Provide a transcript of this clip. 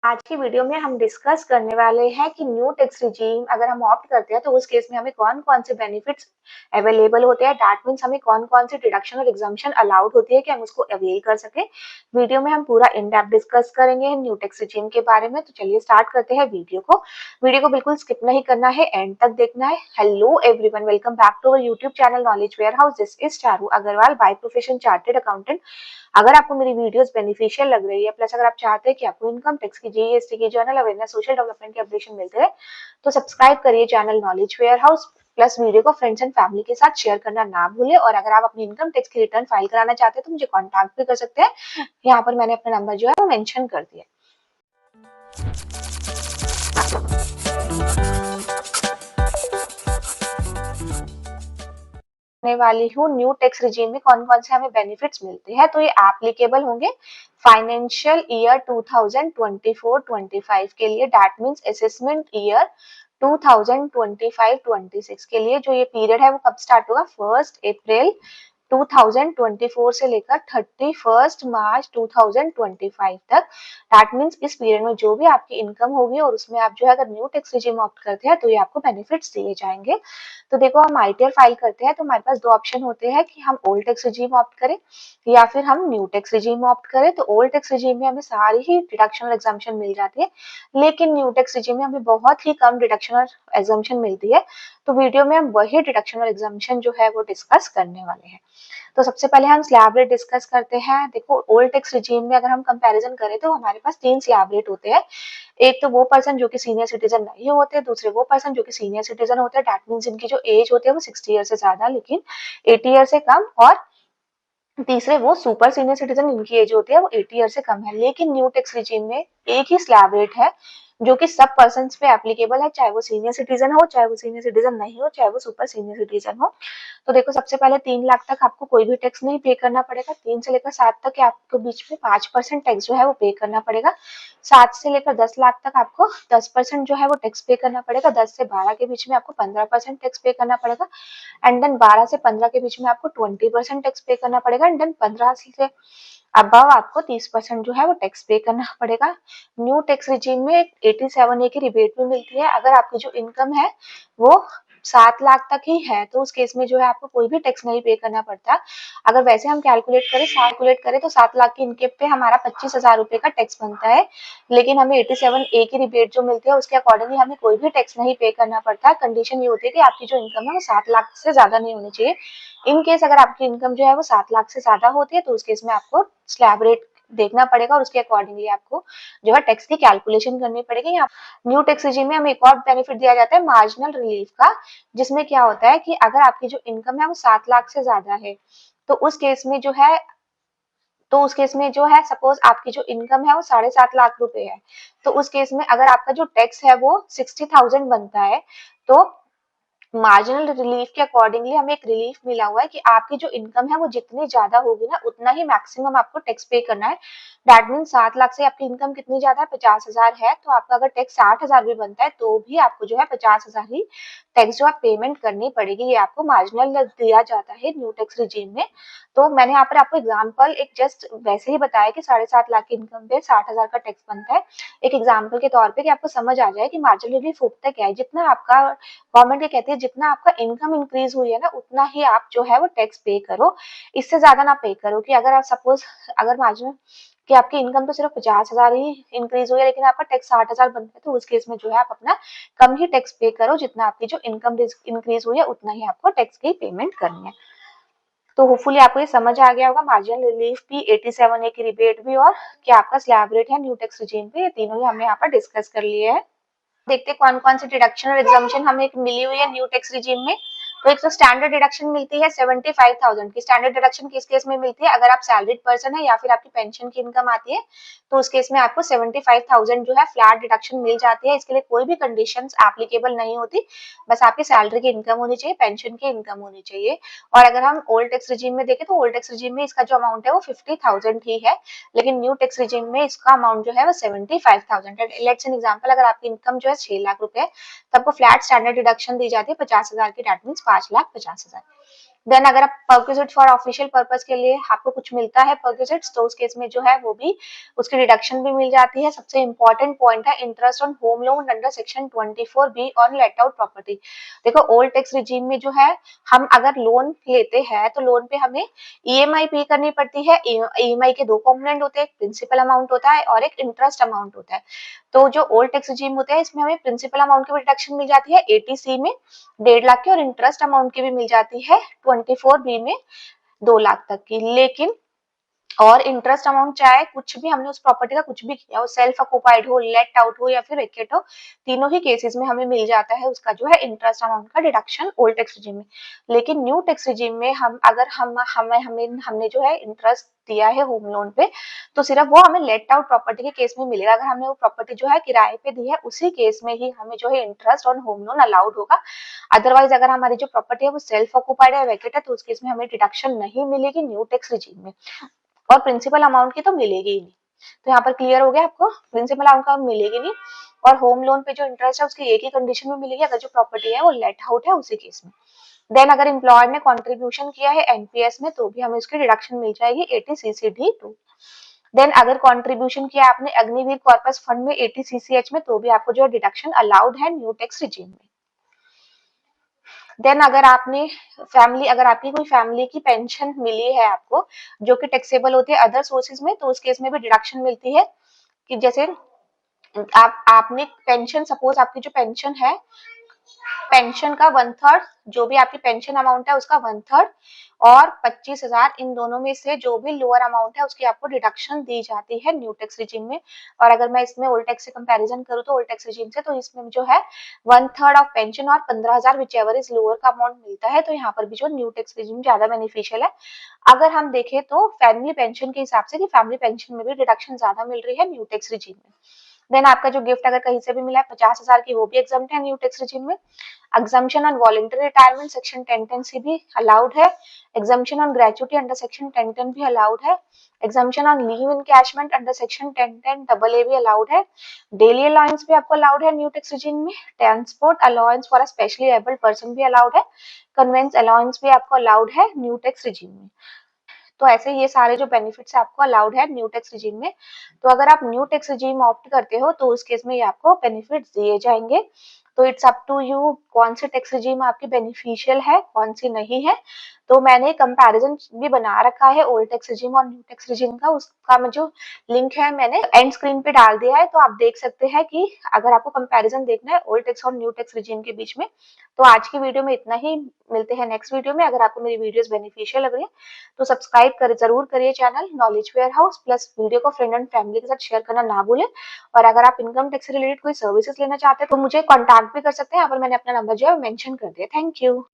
आज की वीडियो में हम डिस्कस करने वाले हैं कि न्यू टैक्स रिजीम अगर हम ऑप्ट करते हैं तो उस केस में हमें कौन-कौन से बेनिफिट्स अवेलेबल होते हैं। दैट मीन्स हमें कौन-कौन से डिडक्शन और एग्जम्पशन अलाउड होती है कि हम उसको अवेल कर सकें। वीडियो में हम पूरा इन डेप्थ डिस्कस करेंगे न्यू टैक्स रिजीम के बारे में। तो चलिए स्टार्ट करते हैं वीडियो को बिल्कुल स्किप नहीं करना है, एंड तक देखना है। Hello everyone, welcome back to our YouTube channel knowledge ware house. This is Charu Agarwal, by profession chartered accountant. अगर आपको मेरी वीडियोस बेनिफिशियल लग रही है, प्लस अगर आप चाहते हैं कि आपको इनकम टैक्स की, जीएसटी की, जर्नल अवेयरनेस, सोशल डेवलपमेंट के अपडेशन मिलते हैं, तो सब्सक्राइब करिए channel knowledge ware house. Plus video को फ्रेंड्स एंड फैमिली के साथ शेयर करना ना भूलें। और अगर आप अपनी इनकम टैक्स की रिटर्न फाइल कराना चाहते हैं तो मुझे कॉन्टैक्ट भी कर सकते हैं। यहाँ पर मैंने अपना नंबर जो है वो मेंशन कर दिया। वाली हूँ न्यू टैक्स रिजीम में कौन कौन से हमें बेनिफिट्स मिलते हैं। तो ये एप्लीकेबल होंगे फाइनेंशियल ईयर 2024-25 के लिए। दैट मींस असेसमेंट ईयर 2025-26 के लिए। जो ये पीरियड है वो कब स्टार्ट होगा? 1 अप्रैल 2024 से लेकर 31 मार्च 2025 तक। दैट मीन्स इस पीरियड में जो भी आपकी इनकम होगी और उसमें आप जो है अगर न्यू टैक्स रिजीम ऑप्ट करते हैं तो ये आपको बेनिफिट्स दिए जाएंगे। तो देखो, हम आईटीआर फाइल करते हैं तो हमारे पास दो ऑप्शन होते हैं कि हम ओल्ड टैक्स रिजीम ऑप्ट करें या फिर हम न्यू टैक्स रिजीम ऑप्ट करें। तो ओल्ड टैक्स रिजीम में हमें सारी ही डिडक्शन और एग्जम्पशन मिल जाती है, लेकिन न्यू टैक्स रिजीम में हमें बहुत ही कम डिडक्शन और एग्जम्पशन मिलती है। तो वीडियो में हम वही डिडक्शन और एग्जम्पशन जो है वो डिस्कस करने वाले हैं। तो सबसे पहले हम स्लैब रेट डिस्कस करते हैं। देखो, ओल्ड टैक्स रिजीम में अगर हम कंपैरिजन करें तो हमारे पास 3 स्लैब रेट होते हैं। एक तो वो पर्सन जो कि सीनियर सिटीजन नहीं होते, दूसरे वो पर्सन जो कि सीनियर सिटीजन होते हैं। दैट मींस इनकी जो एज होती है वो 60 ईयर से ज्यादा लेकिन 80 ईयर से कम, और तीसरे वो सुपर सीनियर सिटीजन, इनकी एज होती है वो 80 ईयर से कम है। लेकिन न्यू टैक्स रिजीम में एक ही स्लैब रेट है जो कि सब पर्सन पे एप्लीकेबल है, चाहे वो सीनियर सिटीजन हो, चाहे वो सीनियर सिटीजन नहीं हो, चाहे वो सुपर सीनियर सिटीजन हो। तो देखो, सबसे पहले 3 लाख तक आपको कोई भी टैक्स नहीं पे करना पड़ेगा। 3 से लेकर 7 तक के आपको बीच में 5% टैक्स जो है वो पे करना पड़ेगा। 7 से लेकर 10 लाख तक आपको 10% जो है वो टैक्स पे करना पड़ेगा। 10 से 12 के बीच में आपको 15% टैक्स पे करना पड़ेगा। एंड देन 12 से 15 के बीच में आपको 20% टैक्स पे करना पड़ेगा। एंड देन 15 से अबव आपको 30% जो है वो टैक्स पे करना पड़ेगा। न्यू टैक्स रिजीम में 87A की रिबेट भी मिलती है। अगर आपकी जो इनकम है वो 7 लाख तक ही है तो उस केस में जो है आपको कोई भी टैक्स नहीं पे करना पड़ता। अगर वैसे हम कैलकुलेट करें तो 7 लाख की इनकम पे हमारा 25,000 रुपए का टैक्स बनता है। लेकिन हमें 87A की रिबेट जो मिलती है उसके अकॉर्डिंगली हमें कोई भी टैक्स नहीं पे करना पड़ता। कंडीशन ये होती है कि आपकी जो इनकम है वो 7 लाख से ज्यादा नहीं होनी चाहिए। इन केस अगर आपकी इनकम जो है वो 7 लाख से ज्यादा होती है तो उस केस में आपको स्लैब रेट देखना पड़ेगा और उसके अकॉर्डिंगली आपको जो है टैक्स की कैलकुलेशन करनी पड़ेगी। यहाँ न्यू टैक्स रिजीम में हमें एक और बेनिफिट दिया जाता है मार्जिनल रिलीफ का, जिसमें क्या होता है कि अगर आपकी जो इनकम है वो 7 लाख से ज्यादा है तो उस केस में जो है सपोज आपकी जो इनकम है वो 7.5 लाख रुपए है, तो उस केस में अगर आपका जो टैक्स है वो 60,000 बनता है तो मार्जिनल रिलीफ के अकॉर्डिंगली हमें एक रिलीफ मिला हुआ है कि आपकी जो इनकम है वो जितनी ज्यादा होगी ना उतना ही मैक्सिमम आपको टैक्स पे करना है। दैट मीन 7 लाख से आपकी इनकम कितनी ज्यादा है? 50,000 है, तो आपका अगर टैक्स 60,000 भी बनता है तो भी आपको जो है 50,000 ही टैक्स जो है पेमेंट करनी पड़ेगी। ये आपको मार्जिनल दिया जाता है न्यू टैक्स रिजीम में। तो मैंने यहाँ पर आपको एग्जाम्पल एक जस्ट वैसे ही बताया कि 7.5 लाख की इनकम पे 60,000 का टैक्स बनता है, एक एग्जाम्पल के तौर पे कि आपको समझ आ जाए कि मार्जिनल रिलीफ होता क्या है। जितना आपका गवर्नमेंट ये कहती है जितना आपका इनकम इंक्रीज हुई है ना उतना ही आप जो है वो टैक्स पे करो, इससे ज्यादा ना पे करो। कि अगर आप सपोज अगर मार्जिनल कि आपकी इनकम तो सिर्फ 50,000 ही इंक्रीज हुई है लेकिन आपका टैक्स 60,000 बनता है तो उस केस में जो है आप अपना कम ही टैक्स पे करो, जितना आपकी जो इनकम इंक्रीज हुई है उतना ही आपको टैक्स की पेमेंट करनी है। तो होपफुली आपको ये समझ आ गया होगा। मार्जिनल रिलीफ भी, 87A की रिबेट भी, और क्या आपका स्लैब रेट है न्यू टैक्स रिजीम पे, ये तीनों ही हमने यहाँ पर डिस्कस कर लिए हैं। देखते हैं कौन कौन सी डिडक्शन और एग्जाम्पशन हमें मिली हुई है न्यू टैक्स रिजीम में। तो एक तो स्टैंडर्ड डिडक्शन मिलती है 75,000 की। स्टैंडर्ड डिडक्शन किस केस में मिलती है? अगर आप सैलरीड पर्सन है या फिर आपकी पेंशन की इनकम आती है तो उस केस में आपको 75,000 जो है फ्लैट डिडक्शन मिल जाती है। इसके लिए कोई भी कंडीशंस एप्लीकेबल नहीं होती, बस आपकी सैलरी की इनकम होनी चाहिए, पेंशन की इनकम होनी चाहिए। और अगर हम ओल्ड टैक्स रिजीम में देखें तो ओल्ड टैक्स रिजीम में इसका जो अमाउंट है वो 50,000 ही है, लेकिन न्यू टैक्स रिजीम में इसका अमाउंट जो है वो 75,000 है। लेट्स एन एग्जांपल, अगर आपकी इनकम जो है 6 लाख रुपए है तो आपको फ्लैट स्टैंडर्ड डिडक्शन दी जाती है 50,000 की। That means 5,50,000। देन अगर आप परक्विजिट फॉर ऑफिशियल पर्पस के लिए आपको कुछ मिलता है परक्विजिट्स, तो उस केस में जो है वो भी उसकी डिडक्शन भी मिल जाती है। सबसे इंपॉर्टेंट पॉइंट है interest on home loan under section 24B on let out property. देखो ओल्ड टैक्स रिजीम में जो है हम अगर लोन लेते हैं तो लोन पे हमें ईएमआई पे करनी पड़ती है। ईएमआई के दो कॉम्पोनेंट होते हैं, एक प्रिंसिपल अमाउंट होता है और एक इंटरेस्ट अमाउंट होता है। तो जो ओल्ड टैक्स रिजीम होता है इसमें हमें प्रिंसिपल अमाउंट की भी डिडक्शन मिल जाती है 80C में 1.5 लाख की, और इंटरेस्ट अमाउंट की भी मिल जाती है 24B में 2 लाख तक की। लेकिन और इंटरेस्ट अमाउंट चाहे कुछ भी हमने उस प्रॉपर्टी का कुछ भी किया हो, सेल्फ ऑक्युपाइड हो, लेट आउट हो या फिर वेकेट हो, तीनों ही केसेस में हमें मिल जाता है उसका जो है इंटरेस्ट अमाउंट का डिडक्शन ओल्ड टैक्स रिजीम में। लेकिन न्यू टैक्स रिजीम में हम अगर हम हमें हमें हमने जो है इंटरेस्ट दिया है होम लोन पे, तो सिर्फ वो हमें लेट आउट प्रॉपर्टी के केस में मिलेगा। अगर हमने वो प्रॉपर्टी जो है किराए पे दी है उसी केस में ही हमें जो है interest on home loan allowed होगा। अदरवाइज अगर हमारी जो प्रॉपर्टी है वो सेल्फ ऑक्युपाइड है, वेकेट है, तो उस केस में हमें डिडक्शन नहीं मिलेगी न्यू टैक्स रिजीम में, और प्रिंसिपल अमाउंट की तो मिलेगी ही नहीं। तो यहाँ पर क्लियर हो गया आपको, प्रिंसिपल अमाउंट का मिलेगी नहीं, और होम लोन पे जो इंटरेस्ट है उसकी एक ही कंडीशन में मिलेगी, अगर जो प्रॉपर्टी है वो लेट आउट है उसी केस में। देन अगर एम्प्लॉयर ने कंट्रीब्यूशन किया है एनपीएस में तो भी हमें उसकी डिडक्शन मिल जाएगी 80CCD2। देन अगर कंट्रीब्यूशन किया आपने अग्निवीर कॉर्पस फंड में 80CCH में, तो भी आपको जो डिडक्शन अलाउड है न्यू टैक्स रिजीम में। देन अगर आपने फैमिली अगर आपकी कोई फैमिली की पेंशन मिली है आपको जो कि टैक्सेबल होती है अदर सोर्सेज में, तो उस केस में भी डिडक्शन मिलती है। कि जैसे आपने पेंशन, सपोज आपकी जो पेंशन है, पेंशन का 1/3, जो भी आपकी पेंशन अमाउंट है उसका 1/3 और 25,000, इन दोनों में से जो भी लोअर अमाउंट है उसकी आपको डिडक्शन दी जाती है न्यू टैक्स रिजीम में। और अगर मैं इसमें ओल्ड टैक्स से कंपैरिजन करूँ तो ओल्ड टैक्स रिजीम से, तो इसमें जो है 1/3 ऑफ पेंशन और 15,000 विच एवर इज लोअर का अमाउंट मिलता है। तो यहाँ पर भी जो न्यू टैक्स रिजीम ज्यादा बेनिफिशियल है। अगर हम देखें तो फैमिली पेंशन के हिसाब से कि फैमिली पेंशन में भी डिडक्शन ज्यादा मिल रही है न्यू टैक्स रिजीम में। देन आपका जो गिफ्ट अगर कहीं से भी मिला है 50,000 की, वो भी एग्जम्प्ट है न्यू टैक्स रिजीम में। Exemption on voluntary retirement section 1010 सी भी अलाउड है। Exemption on gratuity under section 1010 भी अलाउड है। Exemption on leave encashment under section 1010 AA भी अलाउड है। डेली अलाउंस भी आपको अलाउड है न्यू टैक्स रिजीम में। Transport allowance for a specially abled person भी अलाउड है। कन्वेंस अलाउंस भी आपको अलाउड है न्यू टैक्स रिजीम में। तो ऐसे ये सारे जो बेनिफिट्स आपको अलाउड है न्यू टैक्स रिजीम में। तो अगर आप न्यू टैक्स रिजीम ऑप्ट करते हो तो उस केस में ये आपको बेनिफिट्स दिए जाएंगे। तो इट्स अप टू यू कौन सी टैक्स रिजीम आपकी बेनिफिशियल है कौन सी नहीं है। तो मैंने कंपैरिजन भी बना रखा है ओल्ड टैक्स रिजीम और न्यू टैक्स रिजीम का, उसका जो लिंक है मैंने एंड स्क्रीन पे डाल दिया है, तो आप देख सकते हैं कि अगर आपको कंपैरिजन देखना है ओल्ड टैक्स और न्यू टैक्स रिजीम के बीच में। तो आज की वीडियो में इतना ही, मिलते हैं नेक्स्ट वीडियो में। अगर आपको मेरी वीडियोस बेनिफिशियल लग रही है तो सब्सक्राइब कर जरूर करिए channel knowledge ware house, plus video को फ्रेंड एंड फैमिली के साथ शेयर करना ना भूलें। और अगर आप इनकम टैक्स से रिलेटेड कोई सर्विसेज लेना चाहते हैं तो मुझे कॉन्टैक्ट भी कर सकते हैं, यहाँ पर मैंने अपना नंबर जो है मेंशन कर दिया। Thank you.